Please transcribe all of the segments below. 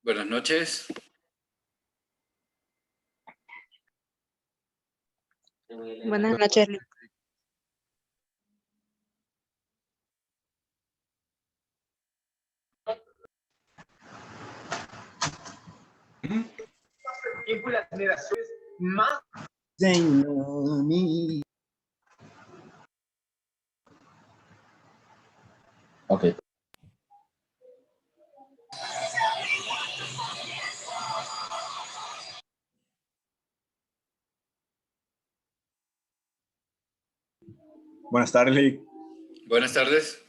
Buenas noches. Buenas noches. Tiempo y las generaciones más. Ok. Buenas tardes, Lick. Buenas tardes.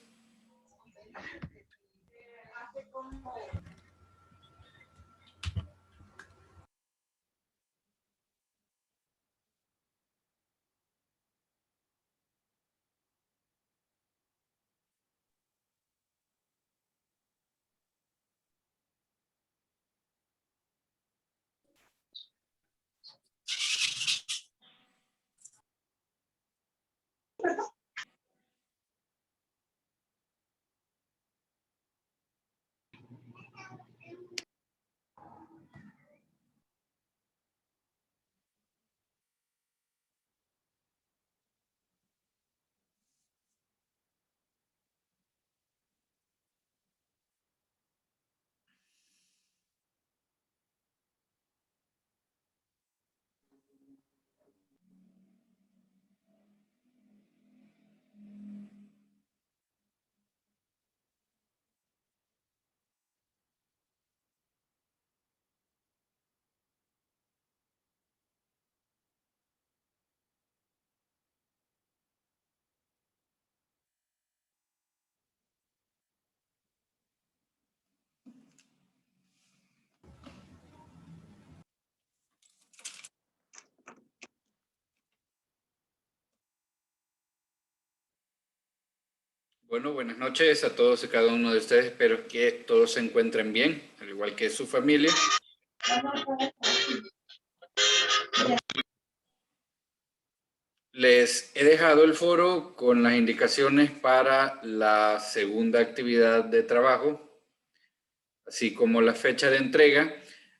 Bueno, buenas noches a todos y cada uno de ustedes. Espero que todos se encuentren bien, al igual que su familia. Les he dejado el foro con las indicaciones para la segunda actividad de trabajo, así como la fecha de entrega.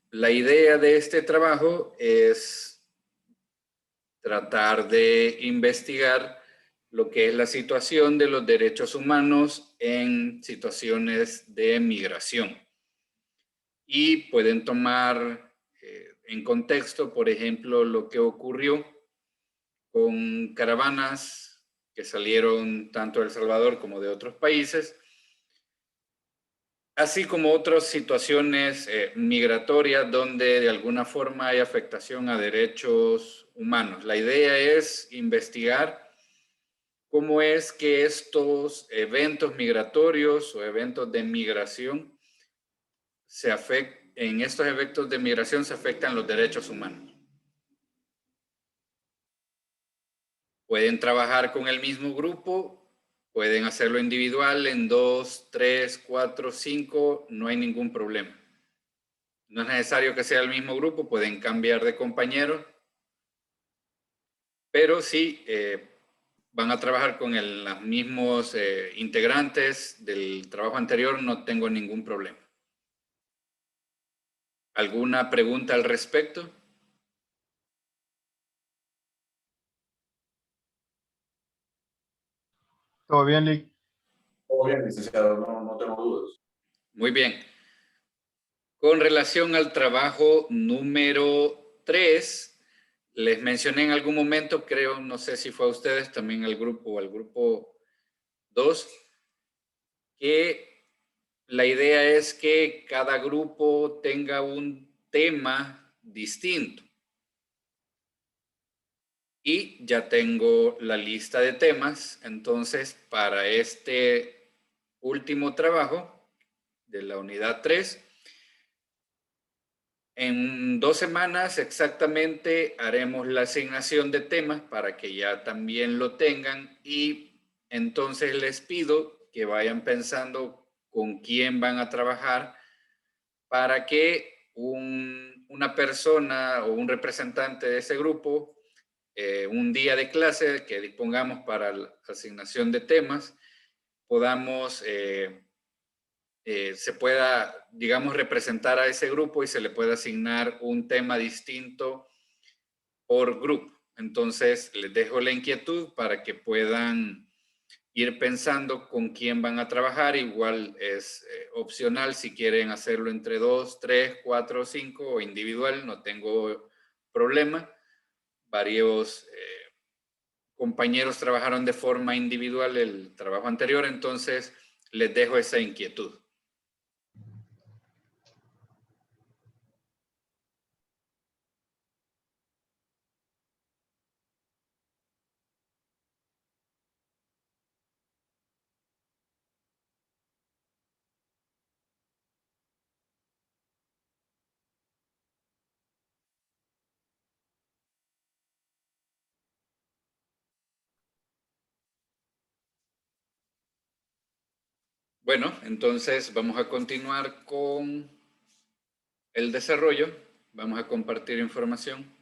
La idea de este trabajo es tratar de investigar lo que es la situación de los derechos humanos en situaciones de migración. Y pueden tomar en contexto, por ejemplo, lo que ocurrió con caravanas que salieron tanto de El Salvador como de otros países, así como otras situaciones migratorias donde de alguna forma hay afectación a derechos humanos. La idea es investigar cómo es que estos eventos migratorios o eventos de migración en estos eventos de migración se afectan los derechos humanos. Pueden trabajar con el mismo grupo, pueden hacerlo individual en 2, 3, 4, 5, no hay ningún problema. No es necesario que sea el mismo grupo, pueden cambiar de compañero, pero sí van a trabajar con los mismos integrantes del trabajo anterior, no tengo ningún problema. ¿Alguna pregunta al respecto? ¿Todo bien, Lick? Todo bien, licenciado, no tengo dudas. Muy bien. Con relación al trabajo número 3, les mencioné en algún momento, creo, no sé si fue a ustedes, también al grupo 2, que la idea es que cada grupo tenga un tema distinto. Y ya tengo la lista de temas, entonces para este último trabajo de la unidad 3, En 2 semanas exactamente haremos la asignación de temas para que ya también lo tengan y entonces les pido que vayan pensando con quién van a trabajar para que una persona o un representante de ese grupo, un día de clase que dispongamos para la asignación de temas, podamos se pueda, digamos, representar a ese grupo y se le pueda asignar un tema distinto por grupo. Entonces, les dejo la inquietud para que puedan ir pensando con quién van a trabajar. Igual es opcional si quieren hacerlo entre 2, 3, 4 o 5 o individual, no tengo problema. Varios compañeros trabajaron de forma individual el trabajo anterior, entonces les dejo esa inquietud. Bueno, entonces vamos a continuar con el desarrollo. Vamos a compartir información.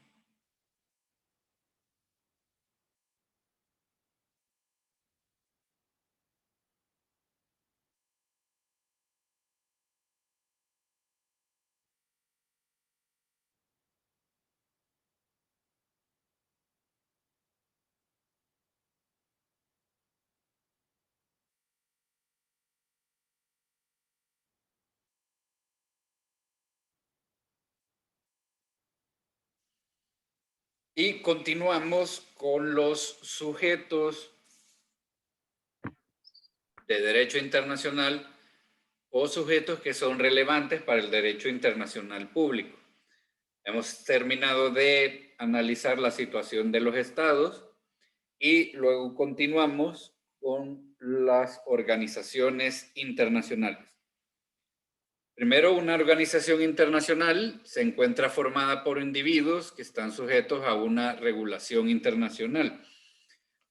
Y continuamos con los sujetos de derecho internacional o sujetos que son relevantes para el derecho internacional público. Hemos terminado de analizar la situación de los estados y luego continuamos con las organizaciones internacionales. Primero, una organización internacional se encuentra formada por individuos que están sujetos a una regulación internacional.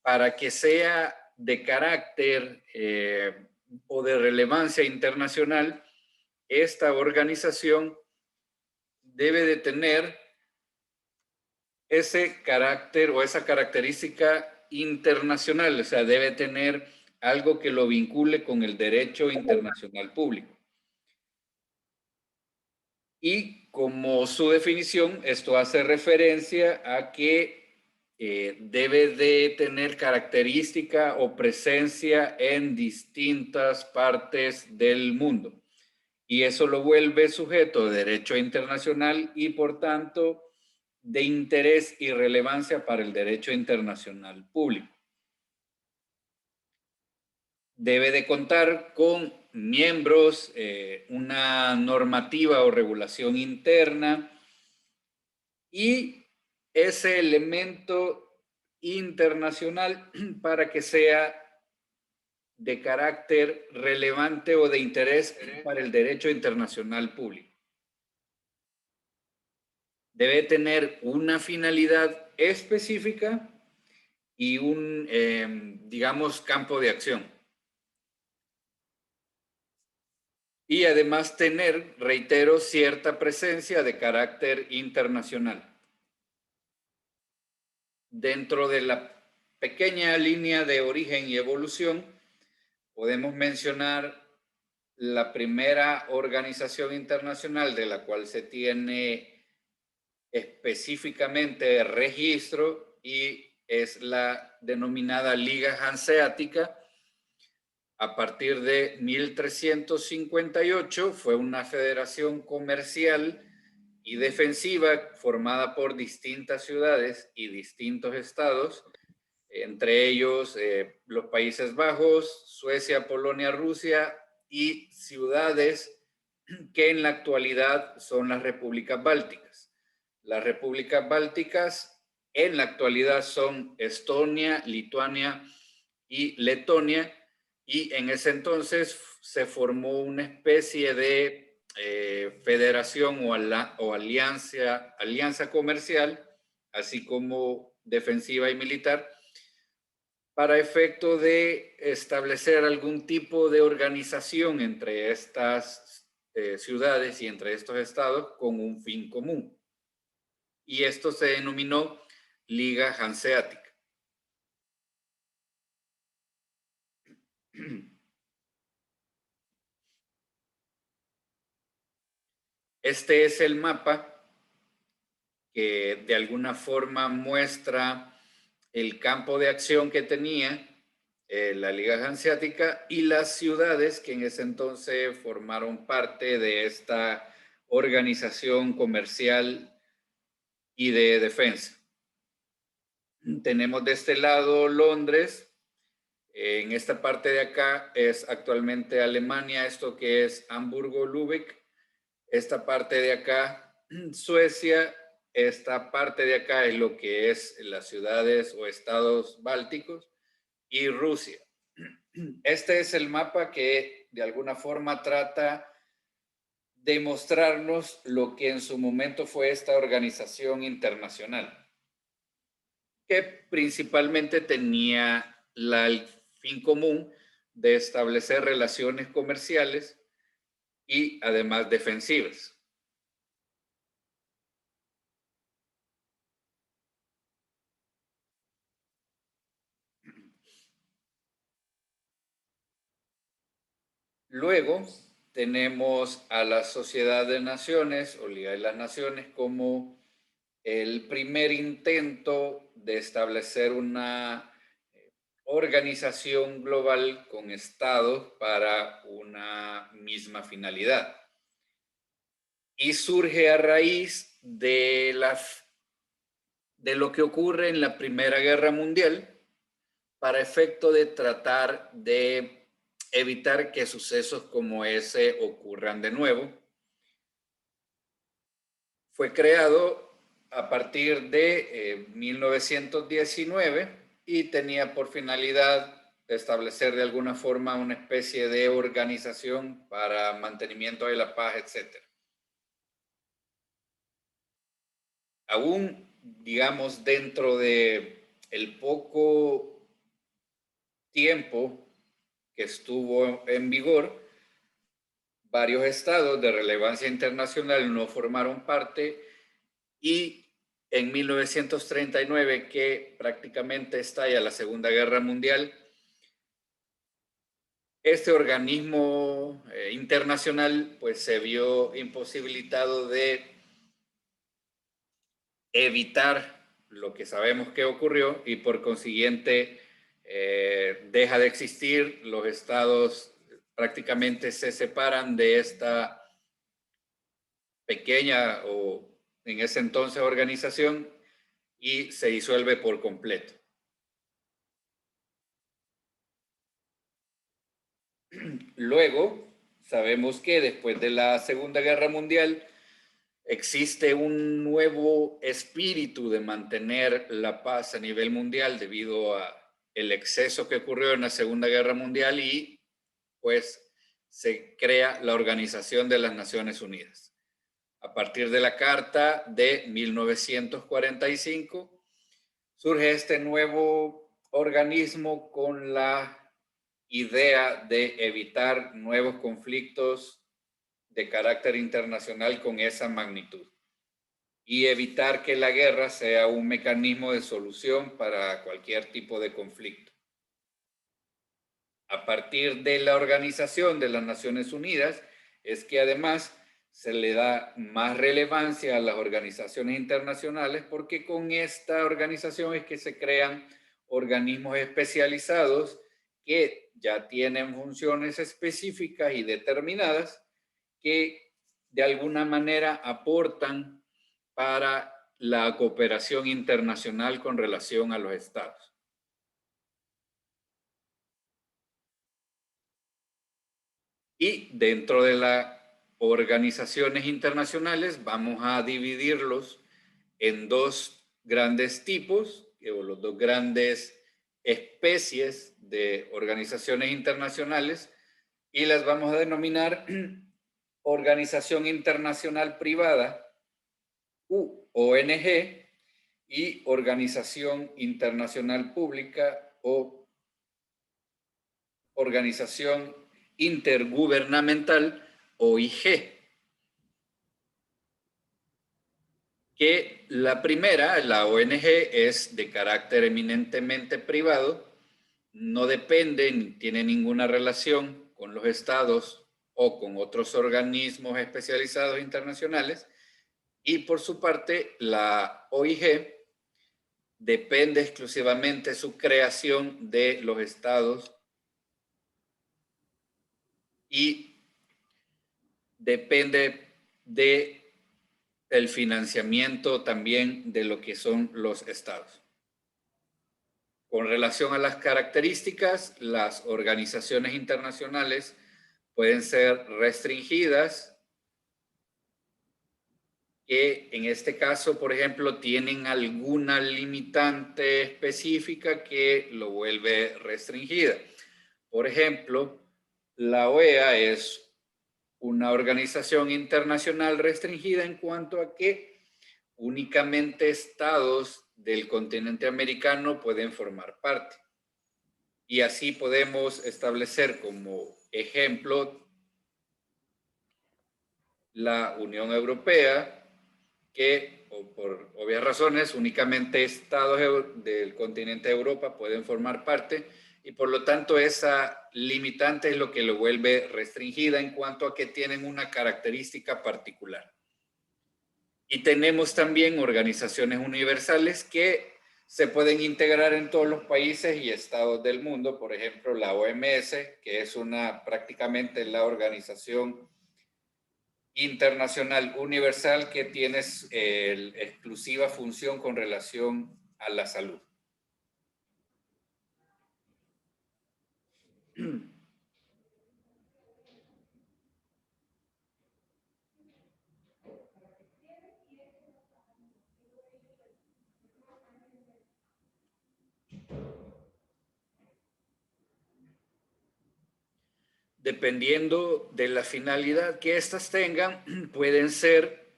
Para que sea de carácter o de relevancia internacional, esta organización debe de tener ese carácter o esa característica internacional, o sea, debe tener algo que lo vincule con el derecho internacional público. Y como su definición, esto hace referencia a que debe de tener característica o presencia en distintas partes del mundo. Y eso lo vuelve sujeto de derecho internacional y, por tanto, de interés y relevancia para el derecho internacional público. Debe de contar con miembros, una normativa o regulación interna y ese elemento internacional para que sea de carácter relevante o de interés para el derecho internacional público. Debe tener una finalidad específica y un, digamos, campo de acción. Y además tener, reitero, cierta presencia de carácter internacional. Dentro de la pequeña línea de origen y evolución, podemos mencionar la primera organización internacional de la cual se tiene específicamente registro y es la denominada Liga Hanseática. A partir de 1358 fue una federación comercial y defensiva formada por distintas ciudades y distintos estados, entre ellos los Países Bajos, Suecia, Polonia, Rusia y ciudades que en la actualidad son las repúblicas bálticas. Las repúblicas bálticas en la actualidad son Estonia, Lituania y Letonia, y en ese entonces se formó una especie de federación o alianza comercial, así como defensiva y militar, para efecto de establecer algún tipo de organización entre estas ciudades y entre estos estados con un fin común. Y esto se denominó Liga Hanseática. Este es el mapa que de alguna forma muestra el campo de acción que tenía la Liga Hanseática y las ciudades que en ese entonces formaron parte de esta organización comercial y de defensa. Tenemos de este lado Londres. En esta parte de acá es actualmente Alemania, esto que es Hamburgo-Lübeck. Esta parte de acá, Suecia. Esta parte de acá es lo que es las ciudades o estados bálticos y Rusia. Este es el mapa que de alguna forma trata de mostrarnos lo que en su momento fue esta organización internacional, que principalmente tenía el fin común de establecer relaciones comerciales y además defensivas. Luego tenemos a la Sociedad de Naciones o Liga de las Naciones como el primer intento de establecer una organización global con estados para una misma finalidad. Y surge a raíz de lo que ocurre en la Primera Guerra Mundial para efecto de tratar de evitar que sucesos como ese ocurran de nuevo. Fue creado a partir de 1919 y tenía por finalidad establecer de alguna forma una especie de organización para mantenimiento de la paz, etc. Aún, digamos, dentro de el poco tiempo que estuvo en vigor, varios estados de relevancia internacional no formaron parte y en 1939, que prácticamente estalla la Segunda Guerra Mundial, este organismo internacional pues se vio imposibilitado de evitar lo que sabemos que ocurrió y por consiguiente deja de existir. Los estados prácticamente se separan de esta pequeña o en ese entonces organización y se disuelve por completo. Luego, sabemos que después de la Segunda Guerra Mundial existe un nuevo espíritu de mantener la paz a nivel mundial debido a el exceso que ocurrió en la Segunda Guerra Mundial y pues se crea la Organización de las Naciones Unidas. A partir de la Carta de 1945 surge este nuevo organismo con la idea de evitar nuevos conflictos de carácter internacional con esa magnitud y evitar que la guerra sea un mecanismo de solución para cualquier tipo de conflicto. A partir de la Organización de las Naciones Unidas es que además se le da más relevancia a las organizaciones internacionales porque con esta organización es que se crean organismos especializados que ya tienen funciones específicas y determinadas que de alguna manera aportan para la cooperación internacional con relación a los estados. Y dentro de las organizaciones internacionales vamos a dividirlos en dos grandes tipos, o los dos grandes especies de organizaciones internacionales, y las vamos a denominar organización internacional privada, u ONG, y organización internacional pública o organización intergubernamental, OIG. Que la primera, la ONG, es de carácter eminentemente privado, no depende ni tiene ninguna relación con los estados o con otros organismos especializados internacionales, y por su parte la OIG depende exclusivamente su creación de los estados y depende de el financiamiento también de lo que son los estados. Con relación a las características, las organizaciones internacionales pueden ser restringidas, que en este caso, por ejemplo, tienen alguna limitante específica que lo vuelve restringida. Por ejemplo, la OEA es una organización internacional restringida en cuanto a que únicamente estados del continente americano pueden formar parte. Y así podemos establecer como ejemplo la Unión Europea, que por obvias razones únicamente estados del continente de Europa pueden formar parte, y por lo tanto esa limitante es lo que lo vuelve restringida en cuanto a que tienen una característica particular. Y tenemos también organizaciones universales que se pueden integrar en todos los países y estados del mundo. Por ejemplo, la OMS, que es prácticamente la organización internacional universal que tiene exclusiva función con relación a la salud. Dependiendo de la finalidad que éstas tengan, pueden ser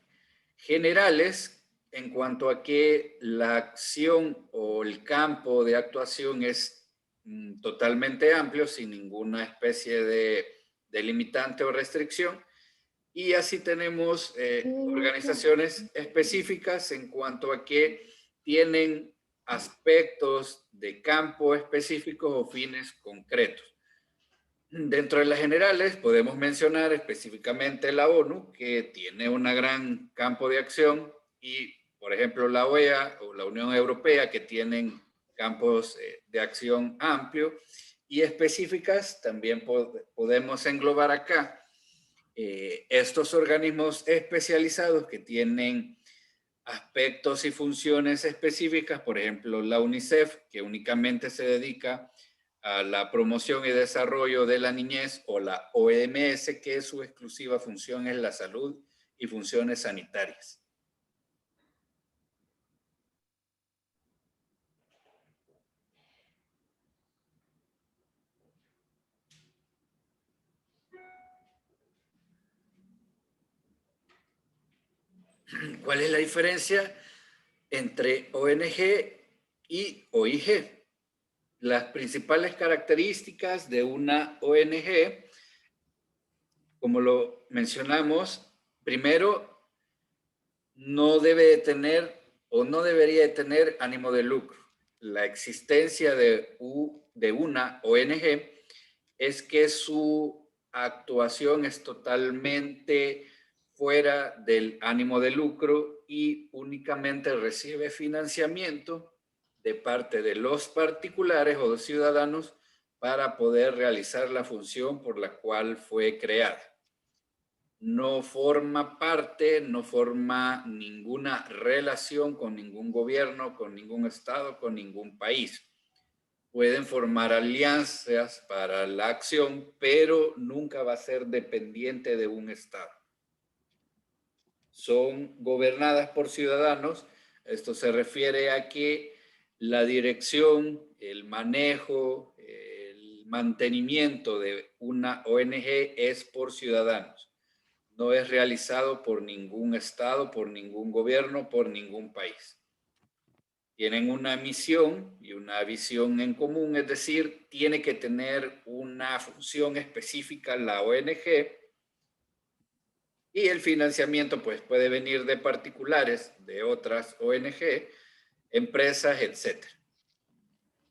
generales en cuanto a que la acción o el campo de actuación es totalmente amplio, sin ninguna especie de limitante o restricción. Y así tenemos organizaciones específicas en cuanto a que tienen aspectos de campo específicos o fines concretos. Dentro de las generales podemos mencionar específicamente la ONU, que tiene un gran campo de acción, y por ejemplo la OEA o la Unión Europea, que tienen campos de acción amplio, y específicas también podemos englobar acá estos organismos especializados que tienen aspectos y funciones específicas. Por ejemplo, la UNICEF, que únicamente se dedica a la promoción y desarrollo de la niñez, o la OMS, que su exclusiva función es la salud y funciones sanitarias. ¿Cuál es la diferencia entre ONG y OIG? Las principales características de una ONG, como lo mencionamos, primero, no debe tener o no debería de tener ánimo de lucro. La existencia de una ONG es que su actuación es totalmente fuera del ánimo de lucro y únicamente recibe financiamiento de parte de los particulares o de ciudadanos para poder realizar la función por la cual fue creada. No forma parte, no forma ninguna relación con ningún gobierno, con ningún estado, con ningún país. Pueden formar alianzas para la acción, pero nunca va a ser dependiente de un estado. Son gobernadas por ciudadanos. Esto se refiere a que la dirección, el manejo, el mantenimiento de una ONG es por ciudadanos. no es realizado por ningún estado, por ningún gobierno, por ningún país. Tienen una misión y una visión en común, es decir, tiene que tener una función específica la ONG, y el financiamiento pues puede venir de particulares, de otras ONG, empresas, etc.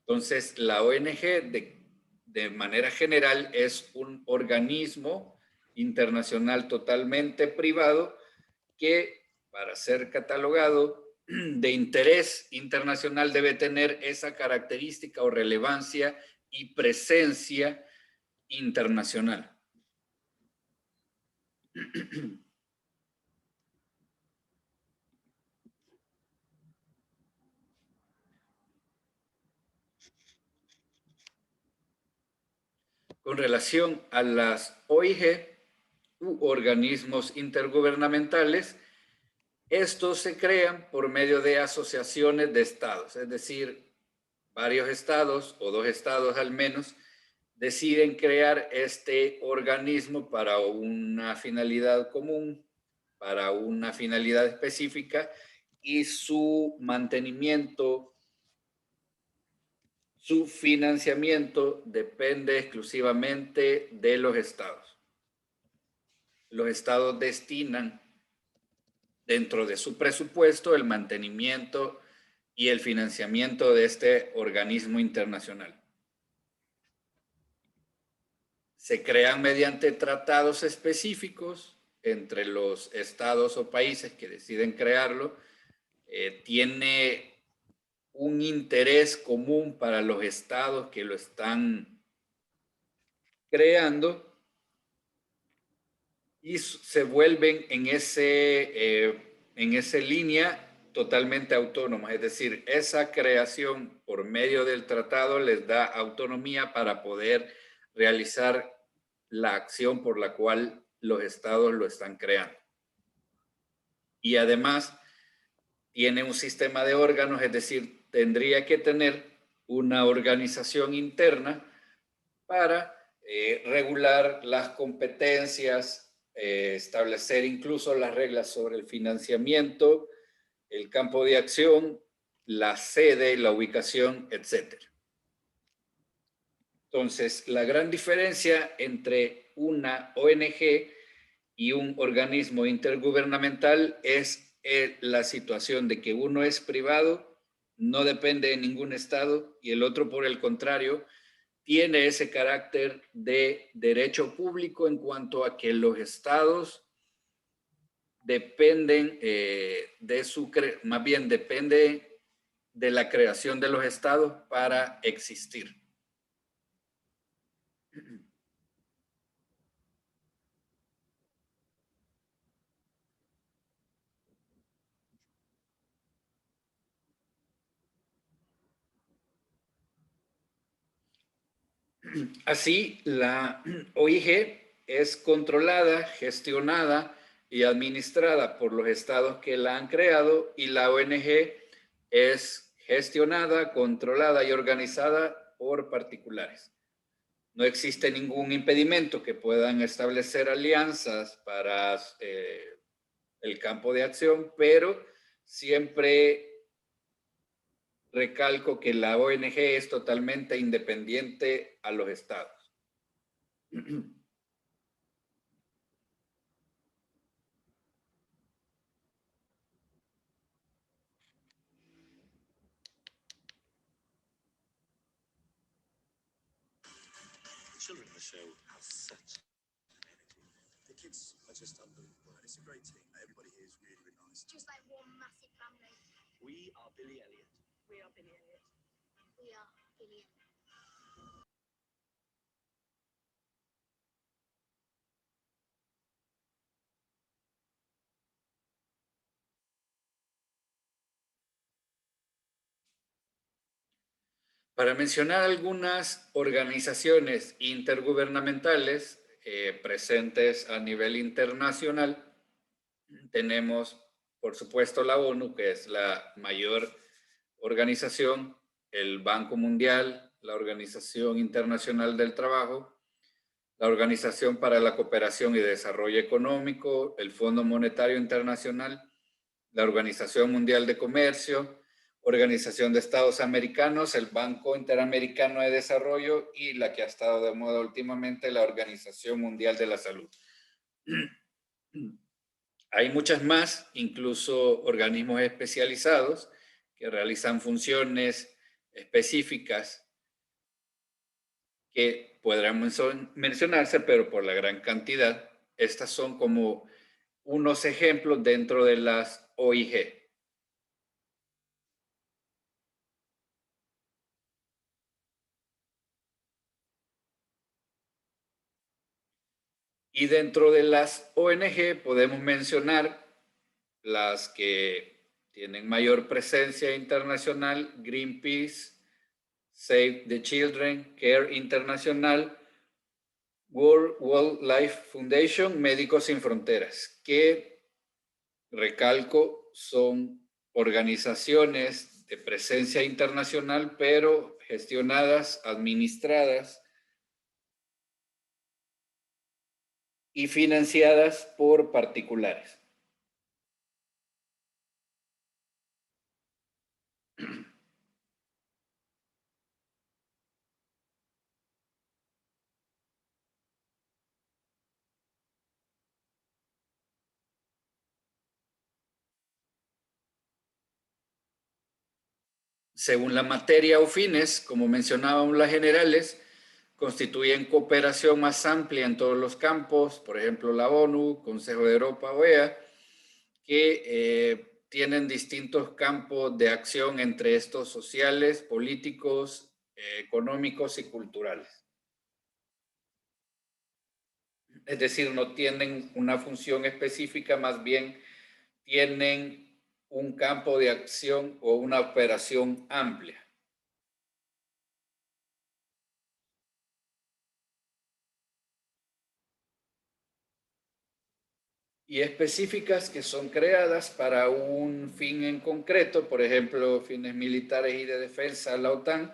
Entonces, la ONG de manera general es un organismo internacional totalmente privado que, para ser catalogado de interés internacional, debe tener esa característica o relevancia y presencia internacional. Con relación a las OIG u organismos intergubernamentales, estos se crean por medio de asociaciones de estados, es decir, varios estados o 2 estados al menos deciden crear este organismo para una finalidad común, para una finalidad específica, y su mantenimiento, su financiamiento depende exclusivamente de los estados. Los estados destinan dentro de su presupuesto el mantenimiento y el financiamiento de este organismo internacional. Se crean mediante tratados específicos entre los estados o países que deciden crearlo. Tiene un interés común para los estados que lo están creando y se vuelven en esa línea totalmente autónomas. Es decir, esa creación por medio del tratado les da autonomía para poder realizar la acción por la cual los estados lo están creando. Y además tiene un sistema de órganos, es decir, tendría que tener una organización interna para regular las competencias, establecer incluso las reglas sobre el financiamiento, el campo de acción, la sede, la ubicación, etc. Entonces, la gran diferencia entre una ONG y un organismo intergubernamental es la situación de que uno es privado, no depende de ningún estado, y el otro, por el contrario, tiene ese carácter de derecho público en cuanto a que los estados dependen más bien depende de la creación de los estados para existir. Así, la OIG es controlada, gestionada y administrada por los estados que la han creado, y la ONG es gestionada, controlada y organizada por particulares. No existe ningún impedimento que puedan establecer alianzas para el campo de acción, pero siempre recalco que la ONG es totalmente independiente a los estados. Children in the show have such energy. The kids are just unbelievable, and it's a great team. Everybody here is really, really nice. Just like one massive family. We are Billy Elliot. We are Billy Elliot. We are Billy Elliot. Para mencionar algunas organizaciones intergubernamentales presentes a nivel internacional, tenemos, por supuesto, la ONU, que es la mayor organización, el Banco Mundial, la Organización Internacional del Trabajo, la Organización para la Cooperación y Desarrollo Económico, el Fondo Monetario Internacional, la Organización Mundial de Comercio, Organización de Estados Americanos, el Banco Interamericano de Desarrollo y la que ha estado de moda últimamente, la Organización Mundial de la Salud. Hay muchas más, incluso organismos especializados que realizan funciones específicas que podrán mencionarse, pero por la gran cantidad, estas son como unos ejemplos dentro de las OIG. Y dentro de las ONG podemos mencionar las que tienen mayor presencia internacional: Greenpeace, Save the Children, Care Internacional, World Wildlife Foundation, Médicos Sin Fronteras, que, recalco, son organizaciones de presencia internacional, pero gestionadas, administradas y financiadas por particulares. Según la materia o fines, como mencionábamos las generales, constituyen cooperación más amplia en todos los campos, por ejemplo la ONU, Consejo de Europa, OEA, que tienen distintos campos de acción, entre estos sociales, políticos, económicos y culturales. Es decir, no tienen una función específica, más bien tienen un campo de acción o una operación amplia. Y específicas que son creadas para un fin en concreto, por ejemplo, fines militares y de defensa, la OTAN,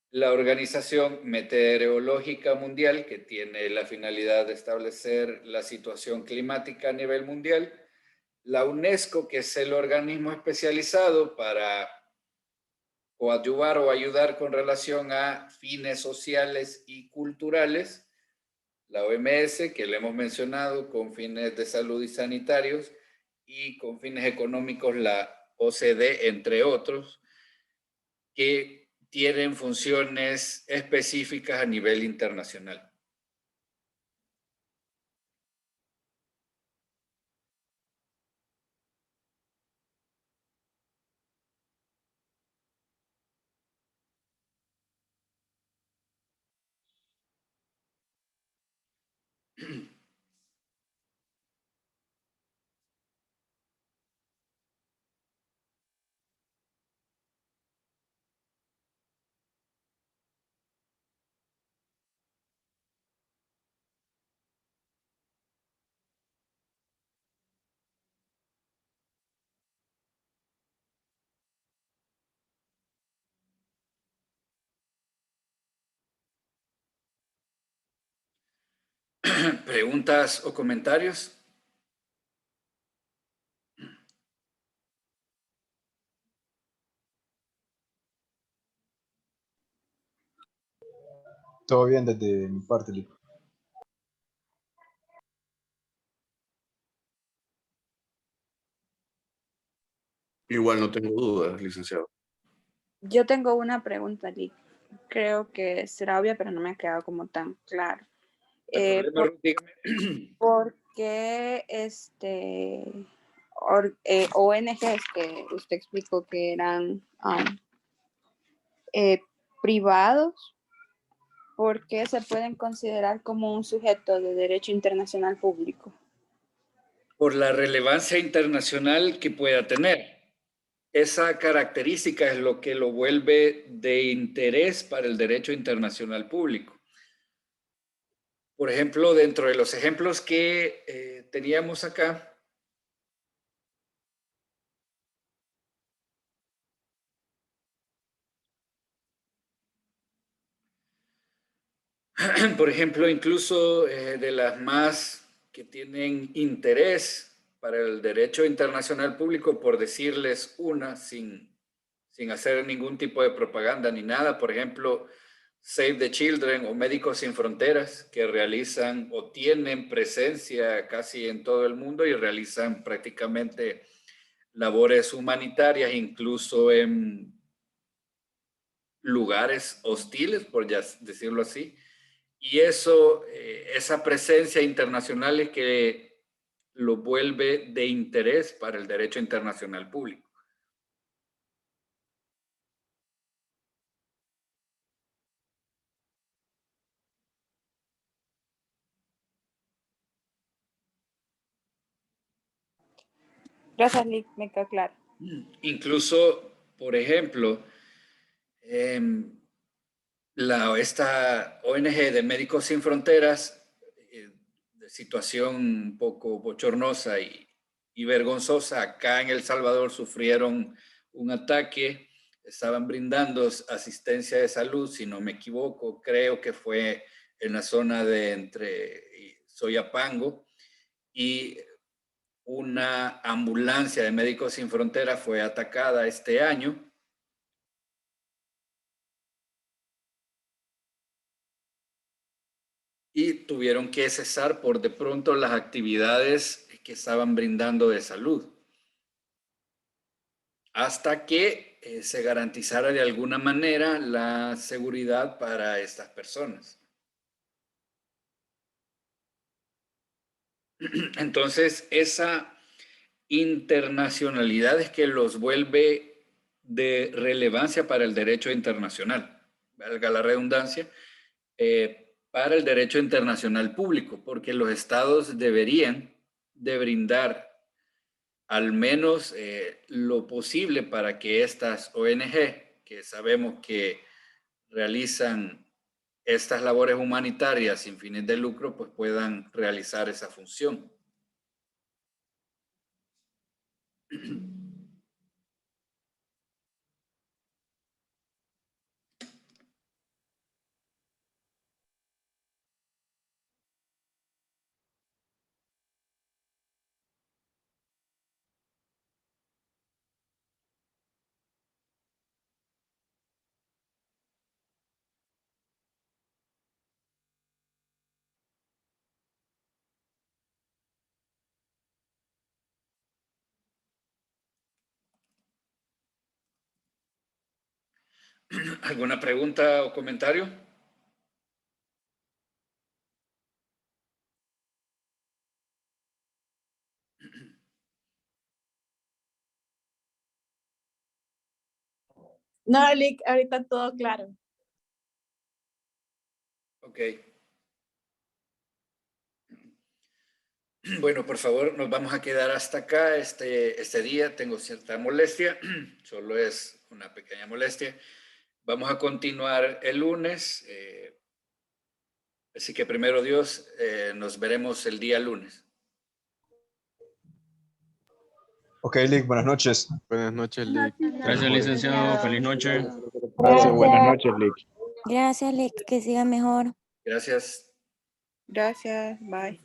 la Organización Meteorológica Mundial, que tiene la finalidad de establecer la situación climática a nivel mundial, la UNESCO, que es el organismo especializado para coadyuvar o ayudar con relación a fines sociales y culturales, la OMS, que le hemos mencionado, con fines de salud y sanitarios, y con fines económicos la OCDE, entre otros, que tienen funciones específicas a nivel internacional. ¿Preguntas o comentarios? Todo bien desde mi parte, Lico. Igual no tengo dudas, licenciado. Yo tengo una pregunta, Lick. Creo que será obvia, pero no me ha quedado como tan claro. ¿Por qué ONGs que usted explicó que eran privados, por qué se pueden considerar como un sujeto de derecho internacional público? Por la relevancia internacional que pueda tener. Esa característica es lo que lo vuelve de interés para el derecho internacional público. Por ejemplo, dentro de los ejemplos que teníamos acá, Por ejemplo, incluso de las más que tienen interés para el derecho internacional público, por decirles una, sin hacer ningún tipo de propaganda ni nada. Por ejemplo, Save the Children o Médicos Sin Fronteras, que realizan o tienen presencia casi en todo el mundo y realizan prácticamente labores humanitarias, incluso en lugares hostiles, por ya decirlo así. Y eso, esa presencia internacional es que lo vuelve de interés para el derecho internacional público. Gracias, Lick, me quedó claro. Incluso, por ejemplo, esta ONG de Médicos Sin Fronteras, de situación un poco bochornosa y vergonzosa, acá en El Salvador sufrieron un ataque, estaban brindando asistencia de salud, si no me equivoco, creo que fue en la zona de entre Soyapango, y una ambulancia de Médicos Sin Fronteras fue atacada este año. Y tuvieron que cesar por de pronto las actividades que estaban brindando de salud, hasta que se garantizara de alguna manera la seguridad para estas personas. Entonces, esa internacionalidad es que los vuelve de relevancia para el derecho internacional, valga la redundancia, para el derecho internacional público, porque los estados deberían de brindar al menos lo posible para que estas ONG, que sabemos que realizan estas labores humanitarias sin fines de lucro, pues puedan realizar esa función. ¿Alguna pregunta o comentario? No, Lick, ahorita todo claro. Ok. Bueno, por favor, nos vamos a quedar hasta acá este día. Tengo cierta molestia, solo es una pequeña molestia. Vamos a continuar el lunes. Así que primero Dios, nos veremos el día lunes. Ok, Lick, buenas noches. Buenas noches, Lick. Gracias, licenciado. Feliz noche. Gracias. Buenas noches, Lick. Gracias, Lick. Que siga mejor. Gracias. Gracias, bye.